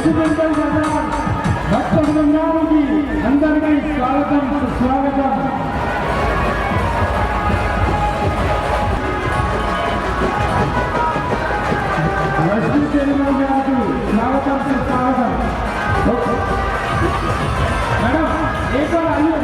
Residential Bazar భక్త బృందానికి అందరికీ స్వాగతం సుస్వాగతం. లక్ష్మీ చెరువు గారికి స్వాగతం సుస్వాగతం. మేడం एक बार आइए.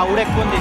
క్రౌడ్ ఎక్కువ ఉంది.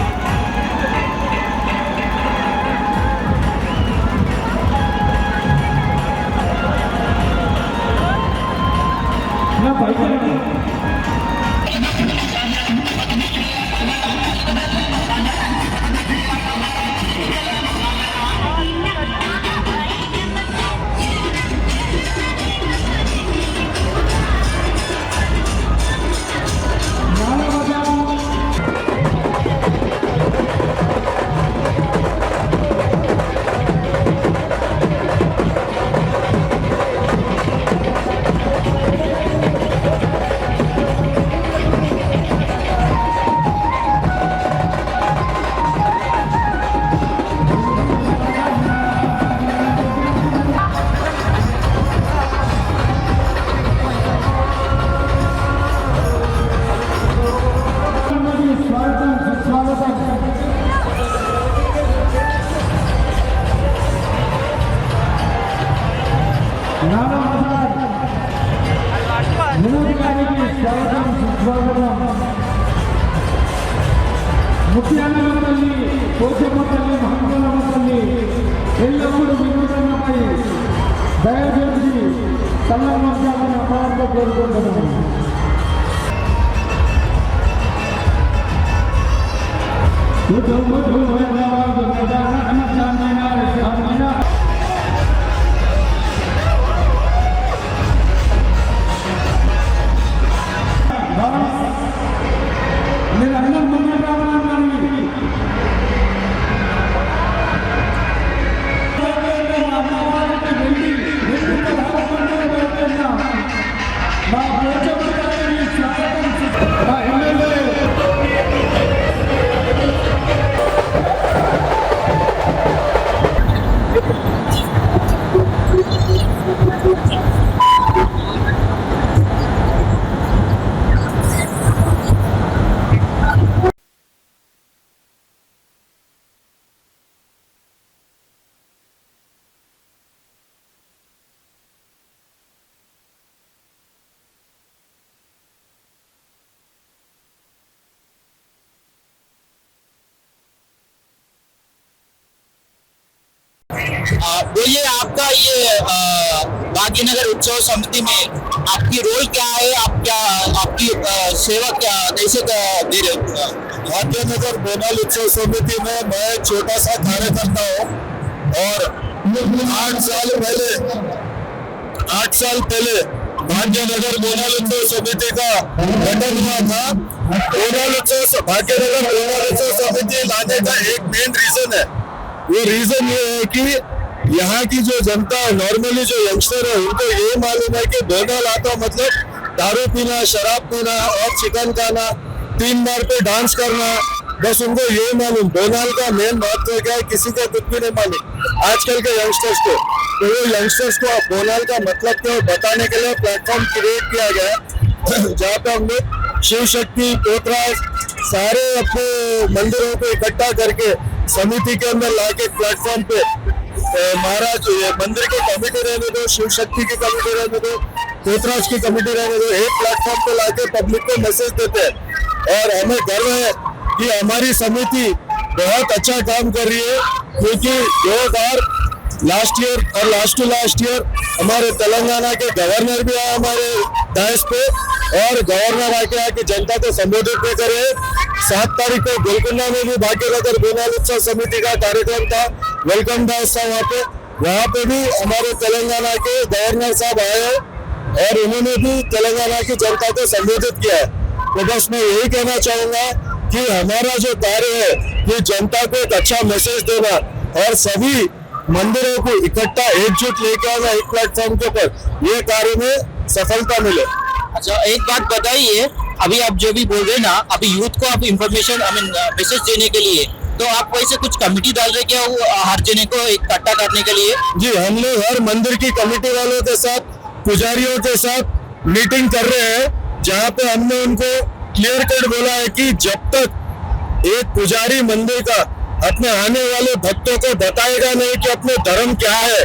ముఖ్యాలమ్మ తల్లి, పోచమ్మ తల్లి, మహమ్మదమ్మ తల్లి ఎల్లప్పుడూ వినూతనమై దయచేసి తల్లమర్చాలని అపారంగా కోరుకుంటున్నాను. మీరందరూ ముందుకు రావాలని మా పోచమ్మ స్వాగతం. మా ఎమ్మెల్యే बोलिए आपका ये भाग्यनगर उत्सव समिति में आपकी रोल क्या है, आप क्या आपकी सेवा क्या कैसे दे रहे हो? भाग्यनगर बोनाल उत्सव समिति में मैं छोटा सा कार्यकर्ता हूँ और 8 साल पहले भाग्यनगर बोनाल उत्सव समिति का गठन हुआ था। भाग्यनगर बोनाल उत्सव समिति लाने का एक मेन रीजन है, वो रीजन ये है कि यहाँ की जो जनता नॉर्मली जो यंगस्टर है उनको ये मालूम है कि बोनाल आता मतलब दारू पीना, शराब पीना और चिकन खाना, 3 बार पे डांस करना, बस उनको ये मालूम। बोनाल का मेन महत्व क्या है किसी को कुछ भी नहीं मालूम आजकल के यंगस्टर्स को। तो वो यंगस्टर्स को बोनाल का मतलब क्या बताने के लिए प्लेटफॉर्म क्रिएट किया गया है जहाँ पे हम लोग शिव शक्ति, पोतराज सारे अपने मंदिरों को इकट्ठा करके समिति के अंदर लाके प्लेटफॉर्म पे महाराज मंदिर की कमेटी रहने दो, शिव शक्ति की कमेटी रहने दो, पोतराज की कमेटी रहने दो, एक प्लेटफॉर्म पे लाके पब्लिक को मैसेज देते हैं। और हमें गर्व है कि हमारी समिति बहुत अच्छा काम कर रही है, क्योंकि 2 बार लास्ट ईयर और लास्ट टू लास्ट ईयर हमारे तेलंगाना के गवर्नर भी आए हमारे डायस पे, और गवर्नर आके आके जनता को संबोधित भी करे। 7 तारीख को गोलकुंडा में भी भाग्यनगर बोनाल उत्सव समिति का कार्यक्रम था, वेलकम डांस था वहाँ पे भी हमारे तेलंगाना के गवर्नर साहब आए और उन्होंने भी तेलंगाना की जनता को संबोधित किया है। तो बस मैं यही कहना चाहूंगा कि हमारा जो कार्य है कि जनता को एक अच्छा मैसेज देना और सभी मंदिरों को इकट्ठा एकजुट लेके आना एक प्लेटफॉर्म के ऊपर, ये कार्य में सफलता मिले। अच्छा, एक बात बताइए, अभी आप जो भी बोल रहे हैं ना, अभी यूथ को आप इंफॉर्मेशन मैसेज देने के लिए, तो आप वैसे कुछ कमेटी डाल रहे क्या हर जने को इकट्ठा करने के लिए? जी, हम लोग हर मंदिर की कमेटी वालों के साथ, पुजारियों के साथ मीटिंग कर रहे हैं, जहाँ पे हमने उनको क्लियर कट बोला है कि जब तक एक पुजारी मंदिर का अपने आने वाले भक्तों को बताएगा नहीं कि अपने धर्म क्या है,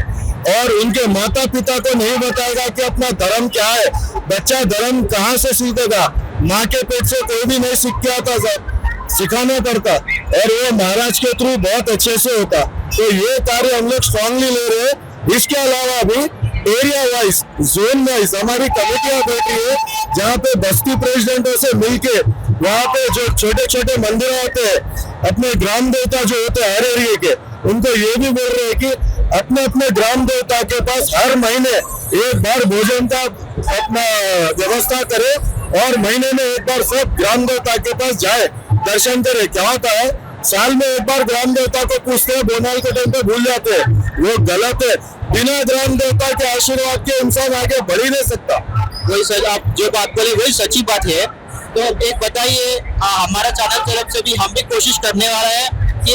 और उनके माता पिता को नहीं बताएगा कि अपना धर्म क्या है, बच्चा धर्म कहाँ से सीखेगा? माँ के पेट से कोई भी नहीं सीख के आता, सब सिखाना पड़ता, और वो महाराज के थ्रू बहुत अच्छे से होता। तो ये कार्य हम लोग स्ट्रांगली ले रहे हैं। इसके अलावा अभी एरिया वाइज, जोन वाइज हमारी कमेटियां बैठी है, जहाँ पे बस्ती प्रेसिडेंटों से मिलके वहाँ पे जो छोटे छोटे मंदिर होते हैं, अपने ग्राम देवता जो होते हैं हर एरिया के, उनको ये भी बोल रहे हैं कि अपने अपने ग्राम देवता के पास हर महीने एक बार भोजन का अपना व्यवस्था करे, और महीने में एक बार सब ग्राम देवता के पास जाए, दर्शन करे। क्या होता है, साल में एक बार ग्राम देवता को पूछते हैं, बोनाल के टाइम पे भूल जाते हैं, वो गलत है। बिना ग्राम देवता के आशीर्वाद के इंसान आगे बढ़ ही नहीं सकता। वही सर, आप जो बात बोले वही सच्ची बात है। तो एक बताइए, हमारा चैनल तरफ से भी हम भी कोशिश करने वाला है कि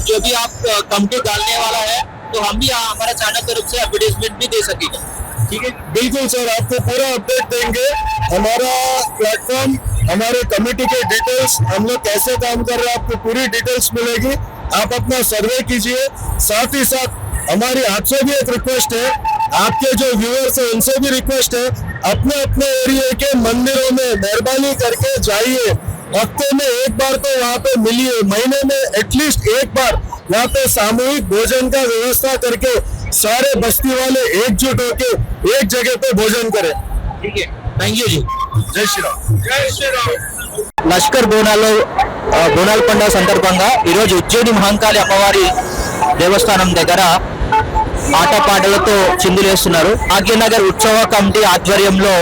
जो भी आप कमेटी डालने वाला है, तो हम भी हमारा चैनल तरफ से एडवर्टाइजमेंट भी दे सकेंगे। ठीक है, बिल्कुल सर, आपको पूरा अपडेट देंगे। हमारा प्लेटफॉर्म, हमारे कमेटी के डिटेल्स, हम लोग कैसे काम कर रहे हैं, आपको पूरी डिटेल्स मिलेगी। आप अपना सर्वे कीजिए। साथ ही साथ हमारी आपसे भी एक रिक्वेस्ट है, आपके जो व्यूअर्स है उनसे भी रिक्वेस्ट है, अपने अपने एरिया के मंदिरों में मेहरबानी करके जाइए, हफ्ते में एक बार तो वहाँ पे मिलिए, महीने में एटलीस्ट एक बार वहाँ पे सामूहिक भोजन का व्यवस्था करके सारे बस्ती वाले एकजुट होके एक जगह पे भोजन करें। ठीक है, थैंक यू जी। जय श्री राम। जय श्री राम। లష్కర్ బోనాల పండుగ సందర్భంగా ఈరోజు ఉజ్జయిని మహంకాళి అమ్మవారి దేవస్థానం దగ్గర ఆటపాటలతో చిందులేస్తున్నారు. భాగ్యనగర్ ఉత్సవ కమిటీ ఆధ్వర్యంలో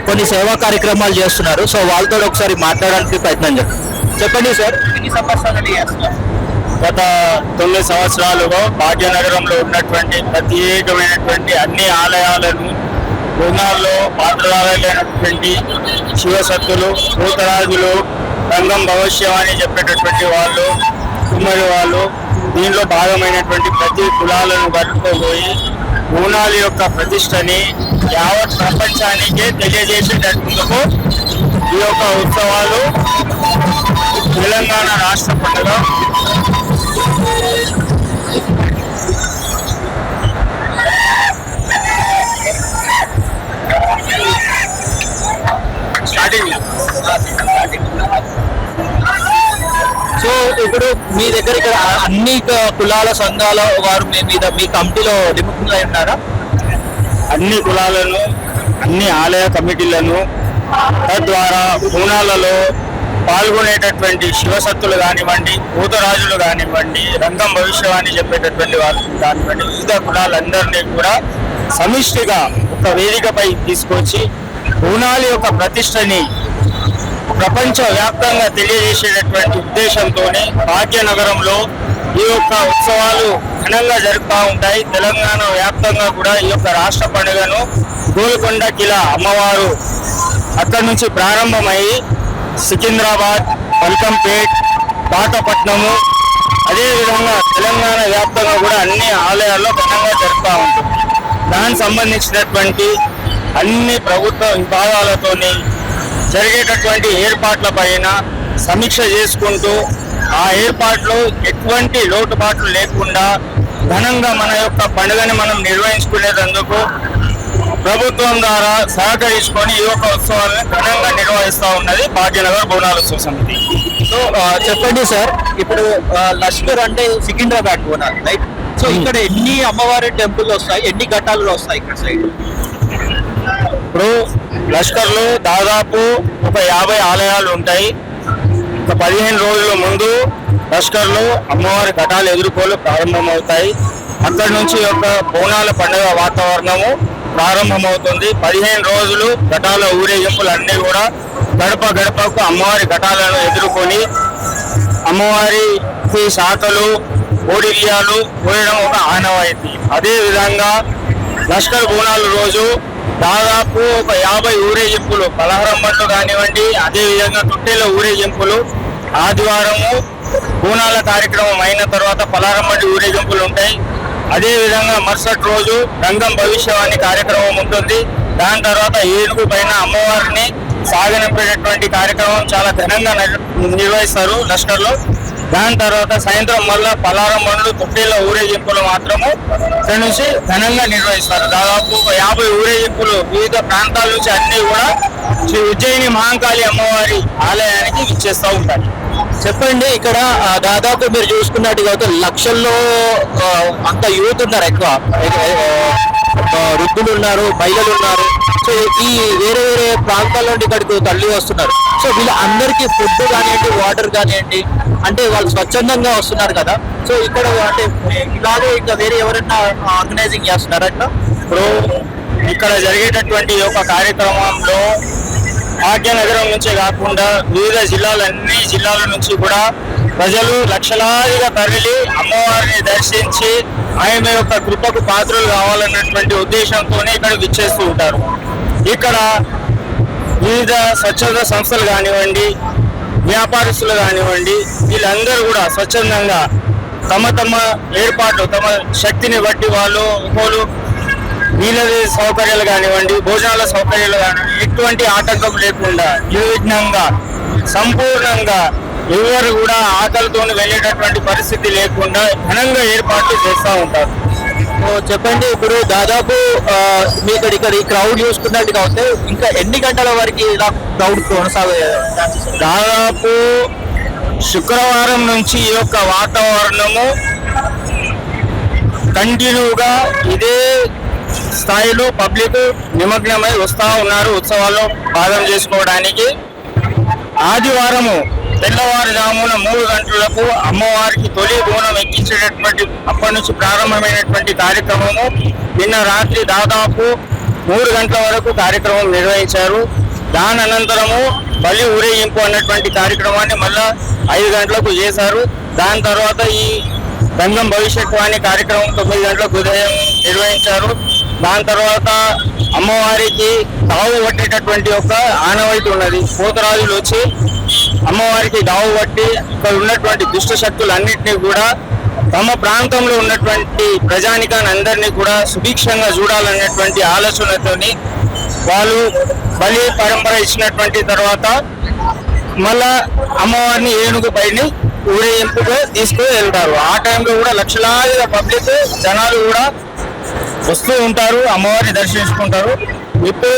కొన్ని సేవా కార్యక్రమాలు చేస్తున్నారు. సో వాళ్ళతో ఒకసారి మాట్లాడడానికి ప్రయత్నం చేస్తాం. చెప్పండి సార్, ఎన్ని సంవత్సరాలు చేస్తున్నారు? గత 9 సంవత్సరాలుగా భాగ్యనగరంలో ఉన్నటువంటి ప్రత్యేకమైనటువంటి అన్ని ఆలయాలను, బోనాల్లో పాత్రధారులైనటువంటి శివసత్తులు, భూతరాజులు, రంగం భవిష్యం అని చెప్పేటటువంటి వాళ్ళు, కుమ్మరి వాళ్ళు, దీనిలో భాగమైనటువంటి ప్రతి కులాలను కలుపుకోబోయి బోనాల యొక్క ప్రతిష్టని యావత్ ప్రపంచానికే తెలియజేసేటందుకు ఈ యొక్క ఉత్సవాలు తెలంగాణ రాష్ట్ర పండుగ సో ఇప్పుడు మీ దగ్గర ఇక్కడ అన్ని కులాల సంఘాల వారు మీ కమిటీలో నిపుణులై ఉన్నారా? అన్ని కులాలను, అన్ని ఆలయ కమిటీలను, తద్వారా బోనాలలో పాల్గొనేటటువంటి శివసత్తులు కానివ్వండి, భూతరాజులు కానివ్వండి, రంగం భవిష్యవాణి చెప్పేటటువంటి వాళ్ళు కానివ్వండి, వివిధ కులాలందరినీ కూడా సమిష్టిగా ఒక వేదికపై తీసుకొచ్చి బోనాల యొక్క ప్రతిష్టని ప్రపంచ వ్యాప్తంగా తెలియజేసేటటువంటి ఉద్దేశంతోనే భాగ్యనగరంలో ఈ యొక్క ఉత్సవాలు ఘనంగా జరుపుతూ ఉంటాయి. తెలంగాణ వ్యాప్తంగా కూడా ఈ యొక్క రాష్ట్ర పండుగను గోల్కొండ కిలా అమ్మవారు అక్కడి నుంచి ప్రారంభమై సికింద్రాబాద్, మల్కంపేట్, పాతపట్నము, అదేవిధంగా తెలంగాణ వ్యాప్తంగా కూడా అన్ని ఆలయాల్లో ఘనంగా జరుపుతూ ఉంటుంది. దానికి సంబంధించినటువంటి అన్ని ప్రభుత్వ విభాగాలతోని జరిగేటటువంటి ఏర్పాట్ల పైన సమీక్ష చేసుకుంటూ ఆ ఏర్పాట్లు ఎటువంటి లోటుపాట్లు లేకుండా ఘనంగా మన యొక్క పండుగని మనం నిర్వహించుకునేందుకు ప్రభుత్వం ద్వారా సహకరించుకొని ఈ యొక్క ఉత్సవాలను ఘనంగా నిర్వహిస్తూ ఉన్నది భాగ్యనగర్ బోనాల ఉత్సవ సమితి. సో చెప్పండి సార్, ఇప్పుడు లష్కర్ అంటే సికింద్రాబాద్ బోనాలు రైట్? సో ఇక్కడ ఎన్ని అమ్మవారి టెంపుల్ వస్తాయి, ఎన్ని ఘట్టాలు వస్తాయి ఇక్కడ సైడ్? ఇప్పుడు లష్కర్లో దాదాపు ఒక 50 ఆలయాలు ఉంటాయి. ఒక 15 రోజుల ముందు లష్కర్లో అమ్మవారి ఘటాలు ఎదుర్కోలు ప్రారంభమవుతాయి. అక్కడి నుంచి ఒక బోనాల పండుగ వాతావరణము ప్రారంభమవుతుంది. 15 రోజులు ఘటాల ఊరేగింపులు అన్నీ కూడా గడప గడపకు అమ్మవారి ఘటాలను ఎదుర్కొని అమ్మవారికి శాఖలు ఓడిలియాలు పోయడం ఒక ఆనవాయితీ. అదేవిధంగా లష్కర్ బోనాల రోజు దాదాపు ఒక 50 ఊరేగింపులు, పలహారం బండ్లు కానివ్వండి, అదేవిధంగా తొట్టెల ఊరేగింపులు. ఆదివారము బోనాల కార్యక్రమం అయిన తర్వాత పలహారం బండి ఊరేగింపులు ఉంటాయి. అదేవిధంగా మరుసటి రోజు రంగం భవిష్యవాణి కార్యక్రమం ఉంటుంది. దాని తర్వాత ఏనుగు పైన అమ్మవారిని సాగనంపేటటువంటి కార్యక్రమం చాలా ఘనంగా నిర్వహిస్తారు లష్కర్లో. దాని తర్వాత సాయంత్రం మళ్ళా పలారం బండ్లు, తొట్టేళ్ల ఊరేగింపులు మాత్రము ఇక్కడ నుంచి ఘనంగా నిర్వహిస్తారు. దాదాపు 50 ఊరేగింపులు వివిధ ప్రాంతాల నుంచి అన్ని కూడా శ్రీ ఉజ్జయిని మహంకాళి అమ్మవారి ఆలయానికి ఇచ్చేస్తూ ఉంటారు. చెప్పండి, ఇక్కడ దాదాపు మీరు చూసుకున్నట్టుగా అయితే లక్షల్లో అంత యూత్ ఉన్నారు, ఎక్కువ వృద్ధులు ఉన్నారు, మహిళలు ఉన్నారు. సో ఈ వేరే వేరే ప్రాంతాల నుండి ఇక్కడికి తల్లి వస్తున్నారు. సో వీళ్ళందరికీ ఫుడ్ కానివ్వండి, వాటర్ కానివ్వండి, అంటే వాళ్ళు స్వచ్ఛందంగా వస్తున్నారు కదా. సో ఇక్కడ అంటే ఇలాగే ఇంకా వేరే ఎవరైనా ఆర్గనైజింగ్ చేస్తున్నారు అట్లా? ఇప్పుడు ఇక్కడ జరిగేటటువంటి ఒక కార్యక్రమంలో భాగ్యనగరం నుంచే కాకుండా వివిధ అన్ని జిల్లాల నుంచి కూడా ప్రజలు లక్షలాదిగా తరలి అమ్మవారిని దర్శించి ఆమె యొక్క కృపకు పాత్రలు కావాలన్నటువంటి ఉద్దేశంతోనే ఇక్కడ విచ్చేస్తూ ఉంటారు. ఇక్కడ వివిధ స్వచ్ఛంద సంస్థలు కానివ్వండి, వ్యాపారస్తులు కానివ్వండి, వీళ్ళందరూ కూడా స్వచ్ఛందంగా తమ ఏర్పాట్లు, తమ శక్తిని బట్టి వాళ్ళు వీళ్ళ సౌకర్యాలు కానివ్వండి, భోజనాల సౌకర్యాలు కానివ్వండి, ఎటువంటి ఆటంకం లేకుండా నిర్విఘ్నంగా సంపూర్ణంగా ఎవరు కూడా ఆకలితో వెళ్ళేటటువంటి పరిస్థితి లేకుండా ఘనంగా ఏర్పాట్లు చేస్తూ ఉంటారు. చెప్పండి, ఇప్పుడు దాదాపు మీకు ఇక్కడ ఈ క్రౌడ్ చూసుకున్నట్టుగా అయితే ఇంకా ఎన్ని గంటల వరకు ఇలా క్రౌడ్ కొనసాగే? దాదాపు శుక్రవారం నుంచి ఈ యొక్క వాతావరణము కంటిన్యూగా ఇదే స్థాయిలో పబ్లిక్ నిమగ్నమై వస్తూ ఉన్నారు ఉత్సవాల్లో భాగం చేసుకోవడానికి. ఆదివారము తెల్లవారుజామున 3 గంటలకు అమ్మవారికి తొలి బోనం ఎక్కించేటటువంటి అప్పటి నుంచి ప్రారంభమైనటువంటి కార్యక్రమము నిన్న రాత్రి దాదాపు 3 గంటల వరకు కార్యక్రమం నిర్వహించారు. దాని అనంతరము బలి ఊరేగింపు అన్నటువంటి కార్యక్రమాన్ని మళ్ళా 5 గంటలకు చేశారు. దాని తర్వాత ఈ రంగం భవిష్యవాణి కార్యక్రమం 9 గంటలకు ఉదయం నిర్వహించారు. దాని తర్వాత అమ్మవారికి దావు పట్టేటటువంటి ఒక ఆనవాయితీ ఉన్నది. పోతరాజులు వచ్చి అమ్మవారికి దావు పట్టి ఇక్కడ ఉన్నటువంటి దుష్ట శక్తులన్నింటినీ కూడా తమ ప్రాంతంలో ఉన్నటువంటి ప్రజానికాన్ని అందరినీ కూడా సుభిక్షంగా చూడాలనేటువంటి ఆలోచనతోని వాళ్ళు బలి పరంపర ఇచ్చినటువంటి తర్వాత మళ్ళా అమ్మవారిని ఏనుగు పైన ఊరేగింపుగా తీసుకుని వెళ్తారు. ఆ టైంలో కూడా లక్షలాదిగా పబ్లిక్ జనాలు కూడా వస్తూ ఉంటారు, అమ్మవారిని దర్శించుకుంటారు. ఇప్పుడు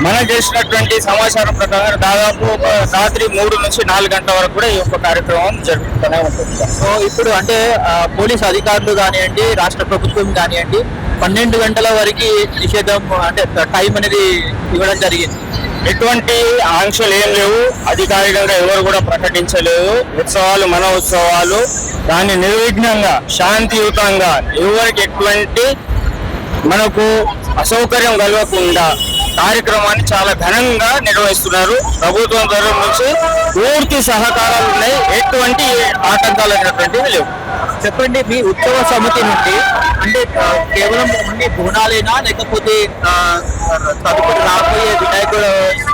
మనకు చేసినటువంటి సమాచారం ప్రకారం దాదాపు ఒక రాత్రి 3 నుంచి 4 గంటల వరకు కూడా ఈ యొక్క కార్యక్రమం జరుగుతూనే ఉంటుంది. సో ఇప్పుడు అంటే పోలీస్ అధికారులు కానివ్వండి, రాష్ట్ర ప్రభుత్వం కానివ్వండి 12 గంటల వరకు నిషేధం అంటే టైం అనేది ఇవ్వడం జరిగింది. ఎటువంటి ఆంక్షలు ఏం లేవు, అధికారికంగా ఎవరు కూడా ప్రకటించలేదు. ఉత్సవాలు మన ఉత్సవాలు, దాన్ని నిర్విఘ్నంగా శాంతియుతంగా ఎవరికి ఎటువంటి మనకు అసౌకర్యం కలగకుండా కార్యక్రమాన్ని చాలా ఘనంగా నిర్వహిస్తున్నారు. ప్రభుత్వం తరఫు నుంచి పూర్తి సహకారాలు ఉన్నాయి, ఎటువంటి ఆటంకాలు అనేటువంటివి లేవు. చెప్పండి, మీ ఉత్సవ సమితి నుండి అంటే కేవలం ఓన్లీ బోనాలేనా, లేకపోతే తదుపరి రాబోయే వినాయకుడు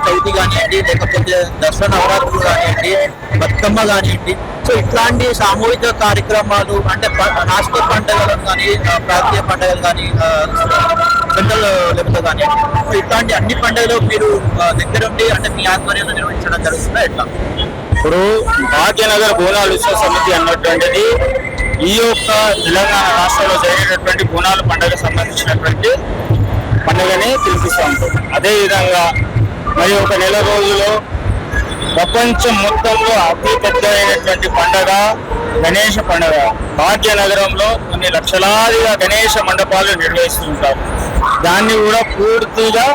చవితి కానివ్వండి, లేకపోతే దసరా నవరాత్రులు కానివ్వండి, బతుకమ్మ కానివ్వండి, సో ఇట్లాంటి సామూహిక కార్యక్రమాలు అంటే రాష్ట్ర పండుగలను కానీ ప్రాంతీయ పండుగలు కానీ సెంట్రల్ లెవెల్లో కానివ్వండి, సో ఇట్లాంటి అన్ని పండుగలు మీరు దగ్గరుండి అంటే మీ ఆధ్వర్యంలో నిర్వహించడం జరుగుతుందా ఎట్లా? ఇప్పుడు భాగ్యనగర్ బోనాలు ఉత్సవ సమితి అన్నటువంటిది ఈ యొక్క తెలంగాణ రాష్ట్రంలో జరిగేటటువంటి బోనాలు పండుగ సంబంధించినటువంటి పండుగని పిలిపిస్తూ ఉంటుంది. అదేవిధంగా మరి ఒక నెల రోజుల్లో ప్రపంచం మొత్తంలో అతి పెద్ద అయినటువంటి పండుగ గణేష పండుగ. భాగ్యనగరంలో కొన్ని లక్షలాదిగా గణేష మండపాలు నిర్వహిస్తుంటారు. దాన్ని కూడా పూర్తిగా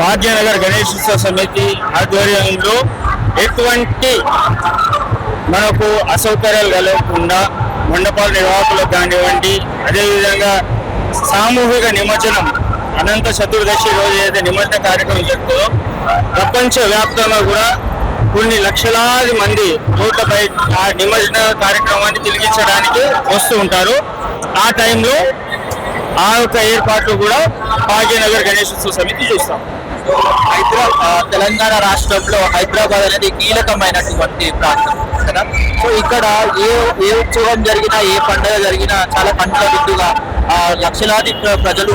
భాగ్యనగర్ గణేశోత్సవ సమితి ఆధ్వర్యంలో ఎటువంటి మనకు అసౌకర్యాలు కలగకుండా మండపాల నిర్వాహకులకు కానివ్వండి, అదేవిధంగా సామూహిక నిమజ్జనం అనంత చతుర్దశి రోజు ఏదైతే నిమజ్జన కార్యక్రమం జరుగుతుందో ప్రపంచ వ్యాప్తంగా కూడా కొన్ని లక్షలాది మంది రోడ్లపై ఆ నిమజ్జన కార్యక్రమాన్ని తిరిగించడానికి వస్తూ ఉంటారు. ఆ టైంలో ఆ యొక్క ఏర్పాట్లు కూడా భాగ్యనగర్ గణేశోత్సవ సమితి చూస్తాం. తెలంగాణ రాష్ట్రంలో హైదరాబాద్ అనేది కీలకమైనటువంటి ప్రాంతం కదా. సో ఇక్కడ ఏ ఉత్సవం జరిగినా, ఏ పండుగ జరిగినా చాలా పండుగ విందుగా లక్షలాది ప్రజలు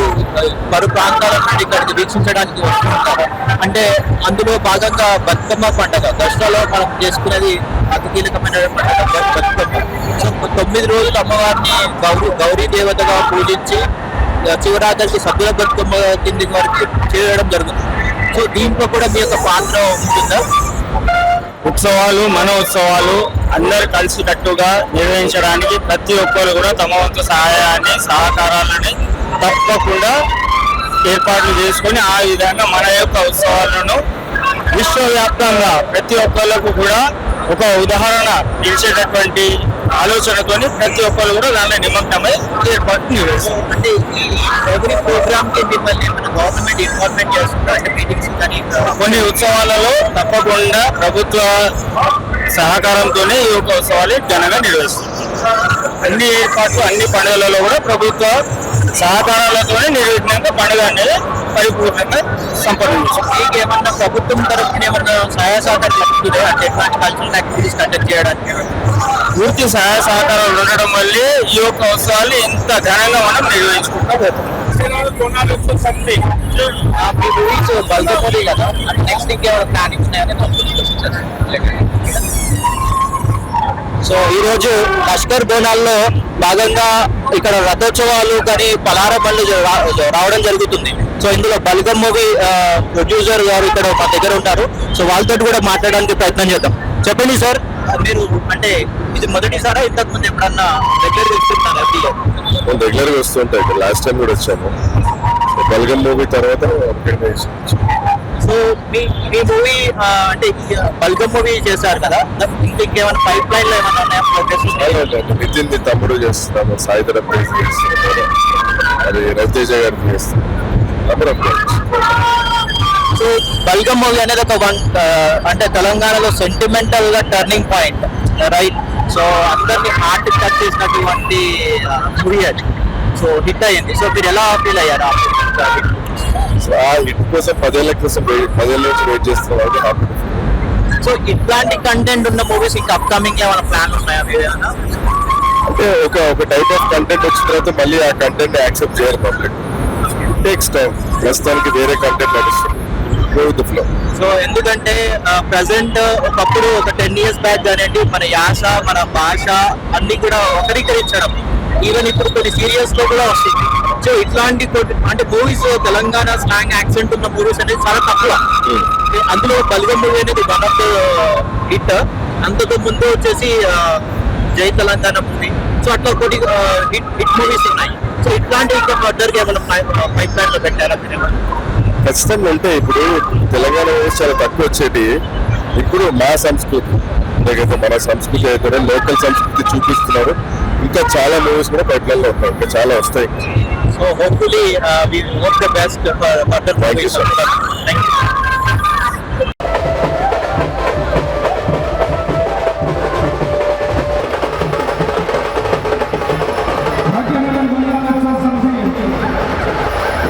పలు ప్రాంతాల నుండి ఇక్కడికి వీక్షించడానికి వస్తూ ఉంటారు. అంటే అందులో భాగంగా బతుకమ్మ పండుగ దసరాలో మనం చేసుకునేది అతి కీలకమైన పండుగ బతుకమ్మ. సో 9 రోజులు అమ్మవారిని గౌరీ దేవతగా పూజించి శివరాత్రికి సభ్యుల బతుకమ్మ కింది వరకు చేయడం జరుగుతుంది. సో దీంట్లో కూడా మీ యొక్క పాత్ర ఉంటుందా? ఉత్సవాలు మన ఉత్సవాలు అందరు కలిసికట్టుగా నిర్వహించడానికి ప్రతి ఒక్కరు కూడా తమ వంతు సహాయాన్ని సహకారాలని తప్పకుండా ఏర్పాట్లు చేసుకొని ఆ విధంగా మన యొక్క ఉత్సవాలను విశ్వవ్యాప్తంగా ప్రతి ఒక్కళ్ళకు కూడా ఒక ఉదాహరణ నిలిచేటటువంటి ఆలోచనతోని ప్రతి ఒక్కరు కూడా దానిలో నిమగ్నమై ఏర్పాటు నిర్వహిస్తారు. అంటే ఎవ్రీ ప్రోగ్రామ్ కి మిమ్మల్ని గవర్నమెంట్ ఇన్వాల్వ్మెంట్ చేస్తుంటారు, అంటే మీటింగ్స్ కానీ కొన్ని ఉత్సవాలలో తప్పకుండా ప్రభుత్వ సహకారంతోనే ఈ యొక్క ఉత్సవాలు ఘనంగా నిర్వహిస్తారు. అన్ని ఏర్పాట్లు అన్ని పండుగలలో కూడా ప్రభుత్వ సహకారాలతోనే నిర్వహించినాక పండుగ అనేది పరిపూర్ణంగా సంపన్నించారు. మీకు ఏమన్నా ప్రభుత్వం తరఫున ఏమన్నా సహాయ సహకారాలు లభిస్తున్నాయి అంటే ఎట్లాంటి కల్చరల్ యాక్టివిటీస్ కండక్ట్ చేయడానికి? పూర్తి సహాయ సహకారాలు ఉండడం వల్లే ఈ యొక్క ఉత్సవాలు ఇంత ఘనంగా మనం నిర్వహించుకుంటూ పోతాం. మీ మూవీస్ బల్గపల్లి కదా, నెక్స్ట్ ఇంకేమైనా ప్లానింగ్ ఉన్నాయని. సో ఈ రోజు లష్కర్ బోనాల్లో భాగంగా ఇక్కడ రథోత్సవాలు కానీ పలార బండ్లు రావడం జరుగుతుంది. సో ఇందులో బల్గం మూవీ ప్రొడ్యూసర్ గారు ఇక్కడ మా దగ్గర ఉంటారు. సో వాళ్ళతో కూడా మాట్లాడడానికి ప్రయత్నం చేద్దాం. చెప్పండి సార్, మీరు అంటే ఇది మొదటిసారా ఇంతకు ముందు ఎప్పుడన్నా రెగ్యులర్ వస్తుంటారు? రెగ్యులర్ గా వస్తుంటాయి. లాస్ట్ టైం కూడా వచ్చాము. బల్గం మూవీ తర్వాత సో మీ మూవీ అంటే బల్గం మూవీ చేశారు కదా, ఇంకేమైనా పైప్ లైన్ లో ఏమైనా ఉన్నాయా ప్రోగ్రెస్? నితిన్ తమ్ముడు చేస్తున్నాము, సాయిధర ప్రైజ్ చేస్తున్నాము, అది రవితేజ గారు చేస్తున్నాము. సో బల్గం మూవీ అనేది ఒక అంటే తెలంగాణలో సెంటిమెంటల్ గా టర్నింగ్ పాయింట్, రైట్? సో అందరినీ హార్ట్ టచ్ చేసినటువంటి మూవీ అది. సో హిట్ అయ్యింది. సో మీరు ఎలా ఫీల్ అయ్యారు ఆ హిట్ కోసం 10 ఏళ్ల నుంచి వెయిట్ చేస్తున్నాం. సో ఇట్లాంటి కంటెంట్ ఉన్న మూవీస్ ఇంకా అప్కమింగ్ ఏమైనా ప్లాన్ ఉన్నాయా మీరు ఏమైనా? అంటే ఒక టైప్ ఆఫ్ కంటెంట్ వచ్చిన తర్వాత మళ్ళీ ఆ కంటెంట్ యాక్సెప్ట్ చేయాలి పబ్లిక్. It takes time. ప్రస్తుతానికి వేరే కంటెంట్ నడుస్తుంది. సో ఎందుకంటే ప్రజెంట్ ఒకప్పుడు ఒక 10 years బ్యాక్ అనేది మన యాస మన భాష అన్ని కూడా ఒకరీకరించడం, ఈవెన్ ఇప్పుడు కొన్ని సీరియల్స్ లో కూడా వస్తుంది. సో ఇట్లాంటి అంటే మూవీస్ తెలంగాణ స్లాంగ్ యాక్సెంట్ ఉన్న మూవీస్ అనేది చాలా తక్కువ. అందులో బల్గం మూవీ అనేది వన్ ఆఫ్ ద హిట్. అంతకు ముందు వచ్చేసి జై తెలంగాణ మూవీ. సో అట్లా కొన్ని హిట్ మూవీస్ ఉన్నాయి. సో ఇట్లాంటి ఇంకా ఫర్దర్ గా ఏమైనా పైప్ లైన్ లో పెట్టారా? ఖచ్చితంగా అంటే ఇప్పుడు తెలంగాణ చాలా తక్కువ వచ్చేటి. ఇప్పుడు మా సంస్కృతి లేకపోతే మన సంస్కృతి అయితే లోకల్ సంస్కృతి చూపిస్తున్నారు. ఇంకా చాలా మూవీస్ కూడా పైప్ లైన్ లో ఉన్నాయి, ఇంకా చాలా వస్తాయి. So hopefully we hope the best for further. Thank you, sir. Thank you. Bhagyanagar మండల సమితి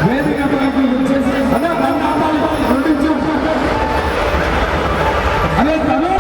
వేదికపైకి వచ్చేసి అదే బంగాళాలు రెండు అదే తను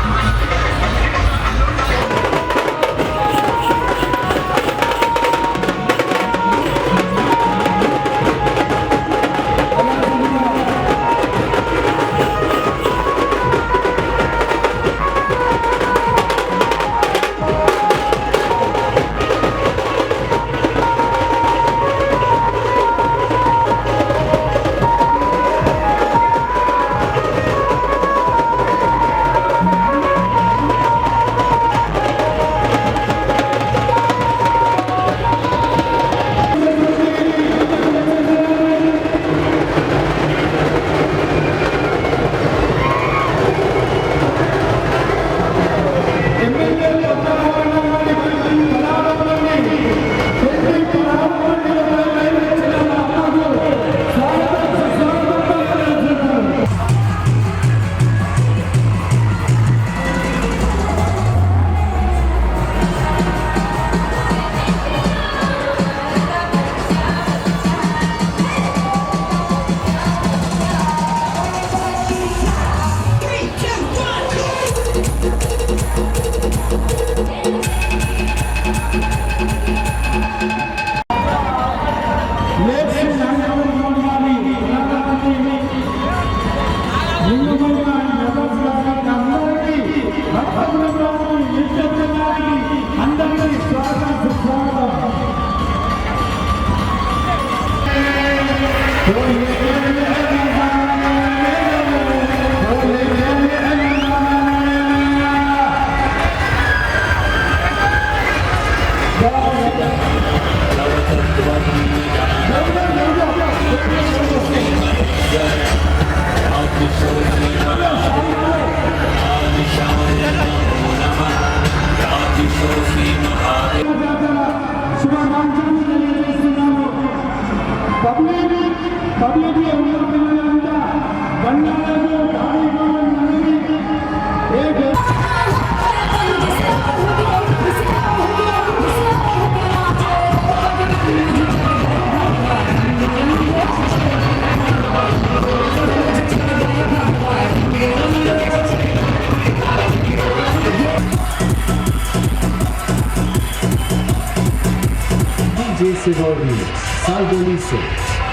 J. Sivori, Salvo Liso.